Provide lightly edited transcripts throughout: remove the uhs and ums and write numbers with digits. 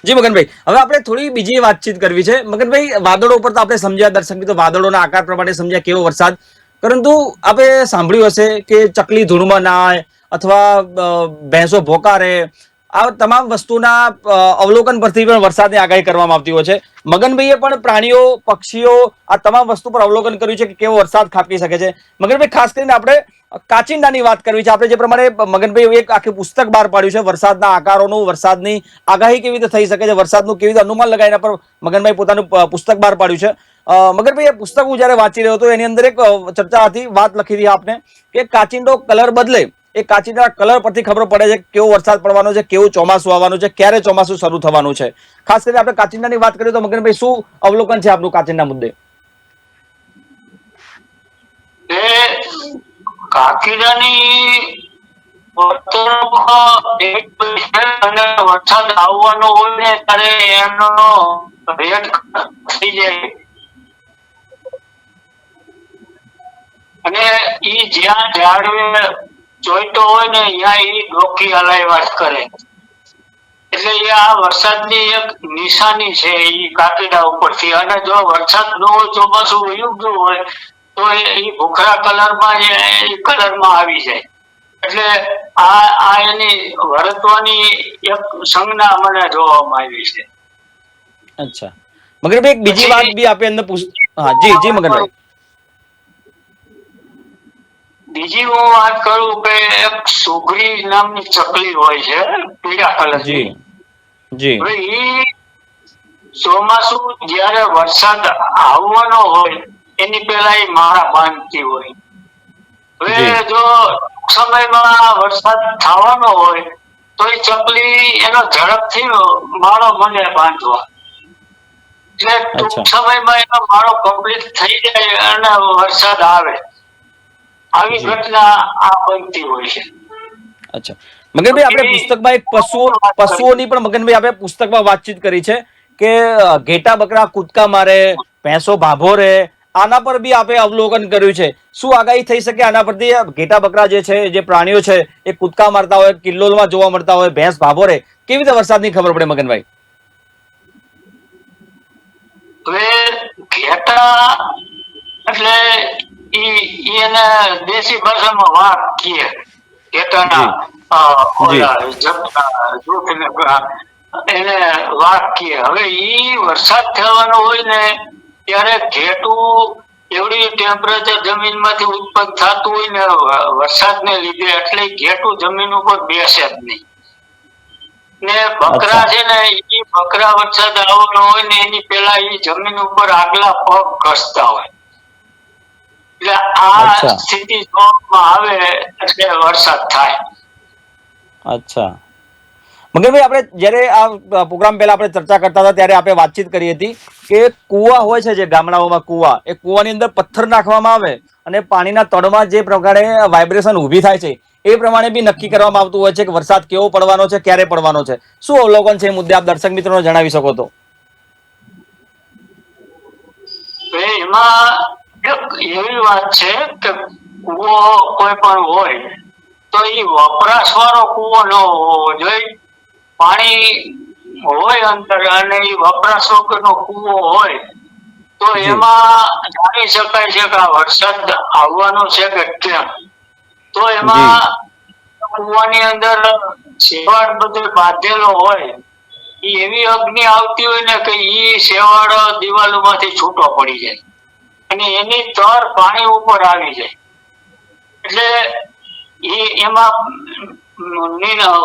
જી મગનભાઈ, હવે આપણે થોડી બીજી વાતચીત કરવી છે. મગનભાઈ, વાદળો ઉપર તો આપણે સમજ્યા, દર્શક મિત્રો વાદળોના આકાર પ્રમાણે સમજ્યા કેવો વરસાદ, પરંતુ આપણે સાંભળ્યું હશે કે ચકલી ધૂળમાં ના આવે અથવા ભેંસો ભોકારે, આ તમામ વસ્તુના અવલોકન પરથી પણ વરસાદની આગાહી કરવામાં આવતી હોય છે. મગનભાઈએ પણ પ્રાણીઓ, પક્ષીઓ, આ તમામ વસ્તુ પર અવલોકન કર્યું છે કે કેવો વરસાદ ખાબકી શકે છે. મગનભાઈ, ખાસ કરીને આપણે કાચિંડાની વાત કરવી છે. આપણે જે પ્રમાણે મગનભાઈ એક આખી પુસ્તક બહાર પાડ્યું છે વરસાદના આકારોનું, વરસાદની આગાહી કેવી રીતે થઈ શકે છે, વરસાદનું કેવી રીતે અનુમાન લગાવીને એના પર મગનભાઈ પોતાનું પુસ્તક બહાર પાડ્યું છે. મગનભાઈ, એ પુસ્તક હું જયારે વાંચી રહ્યો હતો એની અંદર એક ચર્ચા હતી, વાત લખી હતી આપને કે કાચિંડો કલર બદલે, એ કાચિંડા કલર પરથી ખબર પડે છે કેવો વરસાદ પડવાનો છે, કેવું ચોમાસું આવવાનું છે, ક્યારે ચોમાસું શરૂ થવાનું છે. ખાસ કરીને આપણે કાચિંડાની વાત કરીએ તો મગનભાઈ, શું અવલોકન છે આપનું કાચિંડા મુદ્દે? કાકીડાની અને વરસાદ આવવાનો હોય ને ત્યારે એનો રેટ થઈ જાય અને ઈ જ્યાં ઝાડવે જોઈતો હોય ને ત્યાં ઈ ડોકી હલાવ્યા કરે. એટલે એ આ વરસાદની એક નિશાની છે ઈ કાકીડા ઉપરથી. અને જો વરસાદ ન હોય, ચોમાસું વયું ગયું હોય તો એ ભૂખરા કલરમાં આવી જાય. એટલે આ એની વર્તવાની એક સંજ્ઞા મને જોવામાં આવી છે. અચ્છા મગનભાઈ, એક બીજી વાત બી આપણે અંદર હા જી જી મગનભાઈ. બીજી હું વાત કરું કે એક સુગરી નામની ચકલી હોય છે, પીળા કલરની. જી હવે ઈ ચોમાસું જયારે વરસાદ આવવાનો હોય એની પેલા એ માળા બાંધતી હોય. હવે જો સમયમાં વરસાદ થવાનો હોય તો એ ચકલી એનો ઝડપથી માળો મને બાંધવા, એટલે ટૂંક સમયમાં એનો માળો કમ્પ્લીટ થઈ જાય અને વરસાદ આવે. આવી ઘટના આ બનતી હોય છે. અચ્છા મગનભાઈ, આપણે પુસ્તકમાં એક પશુઓની પણ મગનભાઈ આપણે પુસ્તકમાં વાતચીત કરી છે કે ઘેટા બકરા કૂદકા મારે, ભેંસો ભાભોરે, આના પર બી આપણે અવલોકન કર્યું છે. શું આગાહી થઈ શકે આના પરથી? ઘેટા બકરા જે છે, જે પ્રાણીઓ છે, એ કૂદકા મારતા હોય, કિલ્લોલમાં જોવા મળતા હોય, ભેંસ ભાભોરે, કેવી રીતે વરસાદની ખબર પડે મગનભાઈ? હવે ઘેટા એટલે એને દેશી ભાષામાં વાઘ કહે. ઘેટાના એને વાઘ કહે. હવે ઈ વરસાદ થવાનો હોય ને ત્યારે ઘેટું એવડી ટેમ્પરેચર જમીનમાંથી ઉત્પન્ન થતું હોય ને વરસાદને લીધે, એટલે ઘેટું જમીન ઉપર બેસે જ નહીં. ને બકરા છે ને, એ બકરા વરસાદ આવવાનો હોય ને એની પેલા એ જમીન ઉપર આગલા પગ ઘસતા હોય. એટલે આ સ્થિતિ જોવામાં આવે એટલે વરસાદ થાય. અચ્છા મગનભાઈ, આપણે જયારે આ પ્રોગ્રામ પહેલા આપણે ચર્ચા કરતા હતા ત્યારે આપણે વાતચીત કરી હતી કે કુવા હોય છે, જે ગામડાઓમાં કુવા, એ કુવાની અંદર પથ્થર નાખવામાં આવે અને પાણીના તળમાં જે પ્રકારે વાઇબ્રેશન ઊભી થાય છે એ પ્રમાણે બી નક્કી કરવામાં આવતું હોય છે કે વરસાદ કેવો પડવાનો છે, ક્યારે પડવાનો છે. શું અવલોકન છે એ મુદ્દે આપ દર્શક મિત્રોને જણાવી શકો તો? એમાં એક એવી વાત છે કે કુવો કોઈ પણ હોય તો એ વપરાશ વાળો કુવો ન હોવો જોઈએ. પાણી હોય અંદર અને એ વપરાશ વગરનો કુવો હોય તો એમાં જાણી શકાય છે કે આ વરસાદ આવવાનો છે કે કેમ. તો એમાં કુવાની અંદર શેવાળ બધો બાંધેલો હોય, એવી અગ્નિ આવતી હોય ને કે ઈ શેવાળ દિવાલો માંથી છૂટો પડી જાય અને એની તર પાણી ઉપર આવી જાય. એટલે એમાં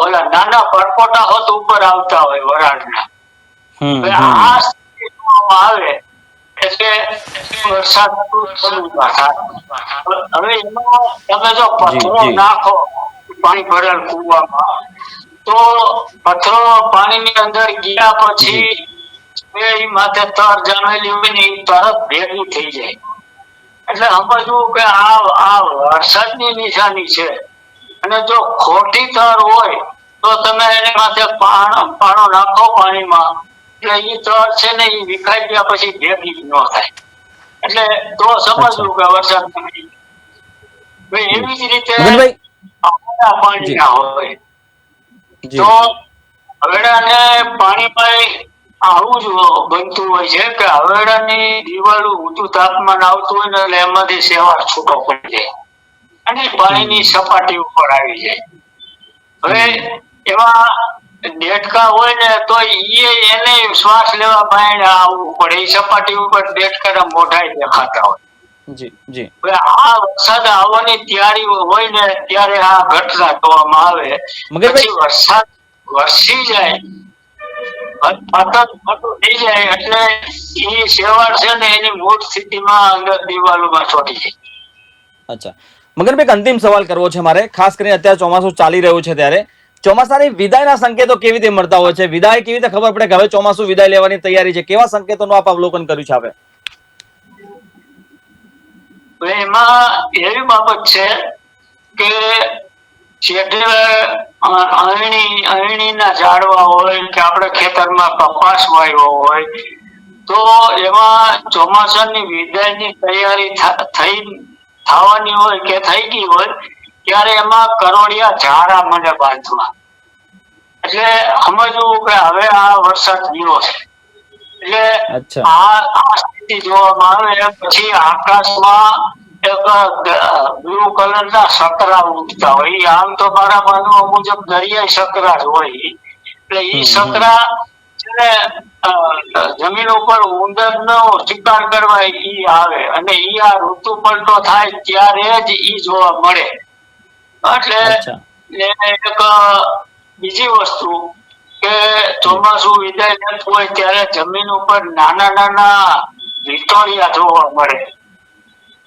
ઓલા નાના પરપોટા હોત ઉપર આવતા હોય વરાળના. આ સ્થિતિ આવે એટલે વરસાદ હવે એમાં તમે જો પથ્થરો નાખો પાણી ભરેલ કુવામાં, તો પથ્થરો પાણીની અંદર ગયા પછી માથે તર જામેલી હોય ને એ તરત ભેગી થઈ જાય. એટલે સમજવું કે આ વરસાદની નિશાની છે. અને જો ખોટી તર હોય તો તમે એની માથે પાણો નાખો પાણીમાં, એટલે એ તર છે ને એ વિખાઈ ગયા પછી ભેગી ન થાય. એટલે તો સમજવું કે વરસાદ એવી જ રીતે પાણી ના હોય તો હવેડાને પાણી પાણીમાં આવું જ બનતું હોય છે કે હવેડાની દિવાલો ઊંચું તાપમાન આવતું હોય ને એટલે એમાંથી શેવાળ છૂટો પડી જાય અને પાણીની સપાટી ઉપર આવી જાય. હવે એમાં દેડકા હોય ને તો એને શ્વાસ લેવા બાયણે આવવું પડે. એ સપાટી ઉપર દેડકાના મોઢા દેખાતા હોય. જી જી. હવે આ વરસાદ આવવાની તૈયારી હોય ને ત્યારે આ ઘટના જોવામાં આવે. પછી વરસાદ વરસી જાય થઈ જાય એટલે એ શેવાળ છે ને એની મૂળ સ્થિતિમાં અંદર દિવાલોમાં ચોંટી જાય. અચ્છા મગનભાઈ, એક અંતિમ સવાલ કરવો છે મારે, ખાસ કરીને અત્યારે ચોમાસું ચાલી રહ્યું છે ત્યારે ચોમાસાની વિદાયના સંકેતો કેવી રીતે મળતા હોય છે? વિદાય કેવી રીતે ખબર પડે કે હવે ચોમાસું વિદાય લેવાની તૈયારી છે? કેવા સંકેતોનું આપ અવલોકન કર્યું છે આપે? એમાં એવી બાબત છે કે અયણીના ઝાડવા હોય કે આપણે ખેતરમાં કપાસ વાવ્યો હોય તો એમાં ચોમાસાની વિદાયની તૈયારી થવાની હોય કે થઈ ગઈ હોય ત્યારે એમાં કરોડિયા ઝાડા મને બાંધવા, એટલે સમજવું કે હવે આ વરસાદ ગયો છે. એટલે આ સ્થિતિ જોવામાં આવે. પછી આકાશમાં એક બ્લુ કલરના સકરા ઉડતા હોય. આમ તો મારા માનવા મુજબ દરિયાઈ સકરા જ હોય. એટલે ઈ સકરા છે જમીન ઉપર ઉંદરનો શિકાર કરવા ઈ આવે અને ઈ આ ઋતુ પલટો થાય ત્યારે જ ઈ જોવા મળે. એટલે એક બીજી વસ્તુ કે ચોમાસું વિદાય લેતું હોય ત્યારે જમીન ઉપર નાના નાના વિટોળિયા જોવા મળે.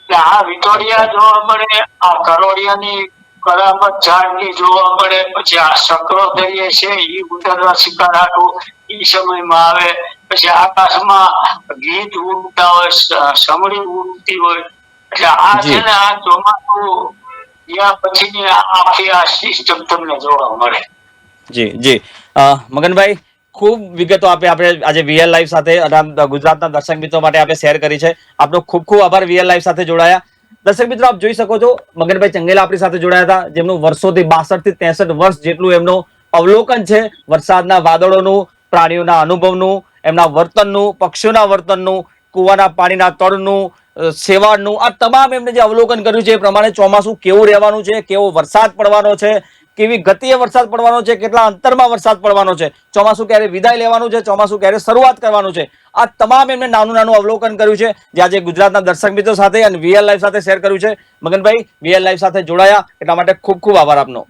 એટલે આ વિટોળિયા જોવા મળે, આ કરોડિયાની કરામત ઝાડની જોવા મળે. પછી આ સકરો દરિયે છે એ ઉંદરના શિકાર હાટું એ સમયમાં આવે. પછી આકાશમાં ગીત ઉડતા હોય, સમડી ઉડતી હોય. એટલે આ છે ને આ ચોમાસું ત્યાં પછીની આખી આ સિસ્ટમ તમને જોવા મળે. જી જી. મગનભાઈ, ખૂબ વિગતો આપણે આજે વીએલ લાઈવ સાથે ગુજરાતના દર્શક મિત્રો માટે આપણે શેર કરી છે. આપનો ખૂબ ખૂબ આભાર વીએલ લાઈવ સાથે જોડાયા. દર્શક મિત્રો, આપ જોઈ શકો છો મગનભાઈ ચંગેલા આપણી સાથે જોડાયા હતા, જેમનું વર્ષોથી 62 થી 63 વર્ષ જેટલું એમનું અવલોકન છે વરસાદના વાદળોનું, પ્રાણીઓના અનુભવનું, એમના વર્તનનું, પક્ષીઓના વર્તનનું, કુવાના પાણીના તળનું, શેવાળનું, આ તમામ એમને જે અવલોકન કર્યું છે એ પ્રમાણે ચોમાસું કેવું રહેવાનું છે, કેવો વરસાદ પડવાનો છે, કેવી ગતિએ વરસાદ પડવાનો છે, કેટલા અંતરમાં વરસાદ પડવાનો છે, ચોમાસું ક્યારે વિદાય લેવાનું છે, ચોમાસું ક્યારે શરૂઆત કરવાનું છે, આ તમામ એમને નાનું નાનું અવલોકન કર્યું છે જે આજે ગુજરાતના દર્શક મિત્રો સાથે અને વીએલ લાઈવ સાથે શેર કર્યું છે. મગનભાઈ, વીએલ લાઈવ સાથે જોડાયા એટલા માટે ખૂબ ખૂબ આભાર આપનો.